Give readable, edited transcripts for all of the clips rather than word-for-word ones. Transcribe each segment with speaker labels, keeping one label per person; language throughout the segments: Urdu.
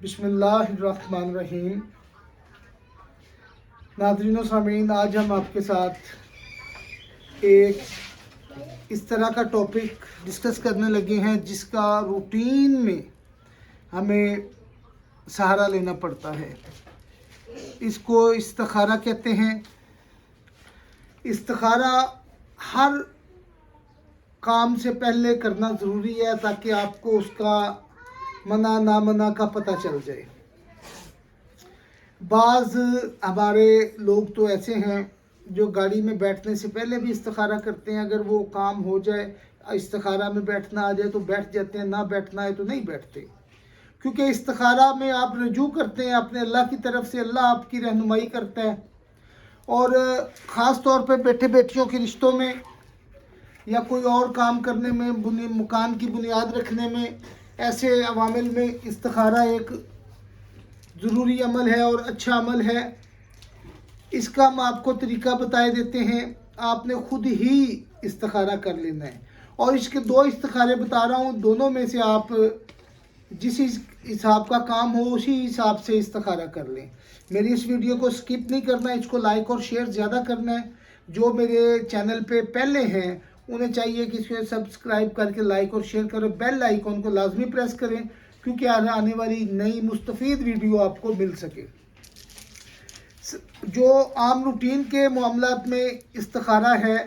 Speaker 1: بسم اللہ الرحمن الرحیم۔ ناظرین و سامعین، آج ہم آپ کے ساتھ ایک اس طرح کا ٹاپک ڈسکس کرنے لگے ہیں جس کا روٹین میں ہمیں سہارا لینا پڑتا ہے۔ اس کو استخارہ کہتے ہیں۔ استخارہ ہر کام سے پہلے کرنا ضروری ہے تاکہ آپ کو اس کا منع نامنع کا پتہ چل جائے۔ بعض ہمارے لوگ تو ایسے ہیں جو گاڑی میں بیٹھنے سے پہلے بھی استخارہ کرتے ہیں، اگر وہ کام ہو جائے، استخارہ میں بیٹھنا آ جائے تو بیٹھ جاتے ہیں، نہ بیٹھنا ہے تو نہیں بیٹھتے، کیونکہ استخارہ میں آپ رجوع کرتے ہیں اپنے اللہ کی طرف سے، اللہ آپ کی رہنمائی کرتا ہے۔ اور خاص طور پہ بیٹے بیٹیوں کے رشتوں میں یا کوئی اور کام کرنے میں، مکان کی بنیاد رکھنے میں، ایسے عوامل میں استخارہ ایک ضروری عمل ہے اور اچھا عمل ہے۔ اس کا ہم آپ کو طریقہ بتائے دیتے ہیں، آپ نے خود ہی استخارہ کر لینا ہے۔ اور اس کے دو استخارے بتا رہا ہوں، دونوں میں سے آپ جس حساب کا کام ہو اسی حساب سے استخارہ کر لیں۔ میری اس ویڈیو کو سکپ نہیں کرنا ہے، اس کو لائک اور شیئر زیادہ کرنا ہے۔ جو میرے چینل پہ پہلے ہیں انہیں چاہیے کہ اس کو سبسکرائب کر کے لائک اور شیئر کریں، بیل آئیکن کو لازمی پریس کریں کیونکہ آنے والی نئی مستفید ویڈیو آپ کو مل سکے۔ جو عام روٹین کے معاملات میں استخارہ ہے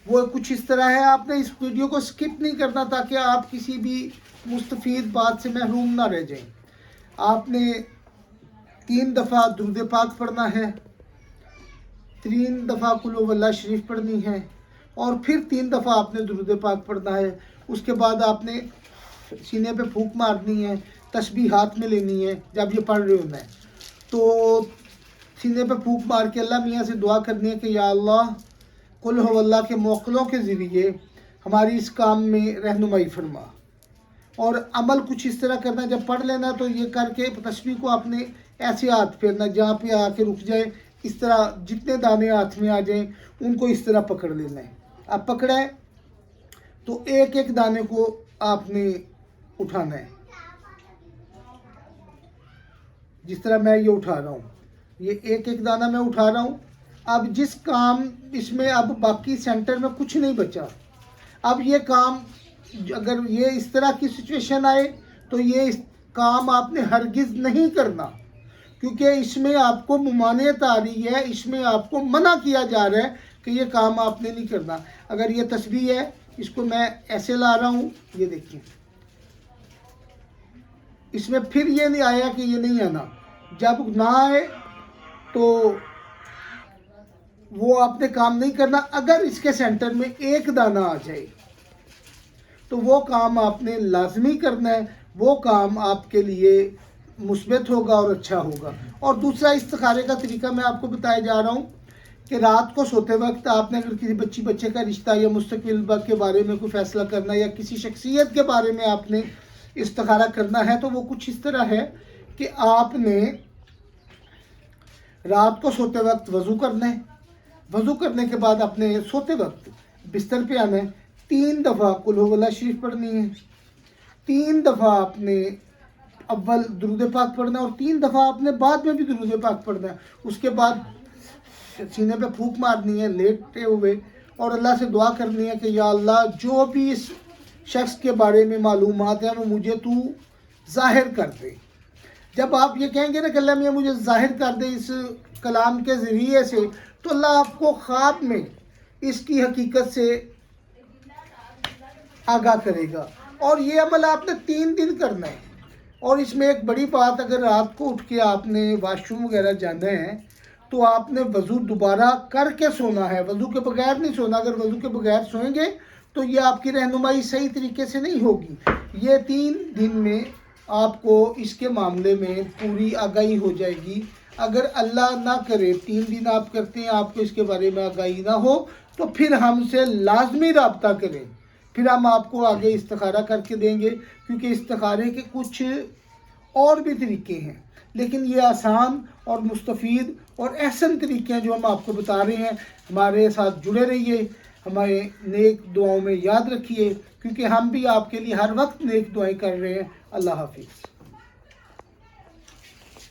Speaker 1: وہ کچھ اس طرح ہے، آپ نے اس ویڈیو کو سکپ نہیں کرنا تاکہ آپ کسی بھی مستفید بات سے محروم نہ رہ جائیں۔ آپ نے 3 دفعہ درود پاک پڑھنا ہے، 3 دفعہ قل هو اللہ شریف پڑھنی ہے، اور پھر 3 دفعہ آپ نے درود پاک پڑھنا ہے۔ اس کے بعد آپ نے سینے پہ پھونک مارنی ہے، تسبیح ہاتھ میں لینی ہے جب یہ پڑھ رہے ہونا ہے، تو سینے پہ پھونک مار کے اللہ میاں سے دعا کرنی ہے کہ یا اللہ قل هو اللہ کے موکلوں کے ذریعے ہماری اس کام میں رہنمائی فرما۔ اور عمل کچھ اس طرح کرنا، جب پڑھ لینا تو یہ کر کے تسبیح کو آپ نے ایسے ہاتھ پھیرنا جہاں پہ آ کے رک جائے، اس طرح جتنے دانے ہاتھ میں آ جائیں ان کو اس طرح پکڑ لینا ہے۔ اب پکڑیں تو ایک ایک دانے کو آپ نے اٹھانا ہے، جس طرح میں یہ اٹھا رہا ہوں، یہ ایک ایک دانہ میں اٹھا رہا ہوں۔ اب جس کام اس میں اب باقی سینٹر میں کچھ نہیں بچا، اب یہ کام اگر یہ اس طرح کی سچویشن آئے تو یہ کام آپ نے ہرگز نہیں کرنا، کیونکہ اس میں آپ کو ممانعت آ رہی ہے، اس میں آپ کو منع کیا جا رہا ہے کہ یہ کام آپ نے نہیں کرنا۔ اگر یہ تسبیح ہے، اس کو میں ایسے لا رہا ہوں، یہ دیکھیں، اس میں پھر یہ نہیں آیا کہ یہ نہیں آنا، جب نہ آئے تو وہ آپ نے کام نہیں کرنا۔ اگر اس کے سینٹر میں ایک دانہ آ جائے تو وہ کام آپ نے لازمی کرنا ہے، وہ کام آپ کے لیے مثبت ہوگا اور اچھا ہوگا۔ اور دوسرا استخارے کا طریقہ میں آپ کو بتایا جا رہا ہوں کہ رات کو سوتے وقت آپ نے اگر کسی بچے کا رشتہ یا مستقبل کے بارے میں کوئی فیصلہ کرنا ہے یا کسی شخصیت کے بارے میں آپ نے استخارہ کرنا ہے تو وہ کچھ اس طرح ہے کہ آپ نے رات کو سوتے وقت وضو کرنا ہے، وضو کرنے کے بعد اپنے سوتے وقت بستر پہ آنا ہے، 3 دفعہ قل هو اللہ شریف پڑھنی ہے، 3 دفعہ آپ نے اول درود پاک پڑھنا ہے اور 3 دفعہ آپ نے بعد میں بھی درود پاک پڑھنا ہے۔ اس کے بعد سینے پہ پھونک مارنی ہے لیٹے ہوئے اور اللہ سے دعا کرنی ہے کہ یا اللہ جو بھی اس شخص کے بارے میں معلومات ہیں وہ مجھے تو ظاہر کر دے۔ جب آپ یہ کہیں گے نا کہ اللہ میاں مجھے ظاہر کر دے اس کلام کے ذریعے سے، تو اللہ آپ کو خواب میں اس کی حقیقت سے آگاہ کرے گا۔ اور یہ عمل آپ نے 3 دن کرنا ہے۔ اور اس میں ایک بڑی بات، اگر رات کو اٹھ کے آپ نے واش روم وغیرہ جانا ہے تو آپ نے وضو دوبارہ کر کے سونا ہے، وضو کے بغیر نہیں سونا۔ اگر وضو کے بغیر سوئیں گے تو یہ آپ کی رہنمائی صحیح طریقے سے نہیں ہوگی۔ یہ 3 دن میں آپ کو اس کے معاملے میں پوری آگاہی ہو جائے گی۔ اگر اللہ نہ کرے 3 دن آپ کرتے ہیں آپ کو اس کے بارے میں آگاہی نہ ہو تو پھر ہم سے لازمی رابطہ کریں، پھر ہم آپ کو آگے استخارہ کر کے دیں گے، کیونکہ استخارے کے کچھ اور بھی طریقے ہیں، لیکن یہ آسان اور مستفید اور احسن طریقے ہیں جو ہم آپ کو بتا رہے ہیں۔ ہمارے ساتھ جڑے رہیے، ہمارے نیک دعاؤں میں یاد رکھیے، کیونکہ ہم بھی آپ کے لیے ہر وقت نیک دعائیں کر رہے ہیں۔ اللہ حافظ۔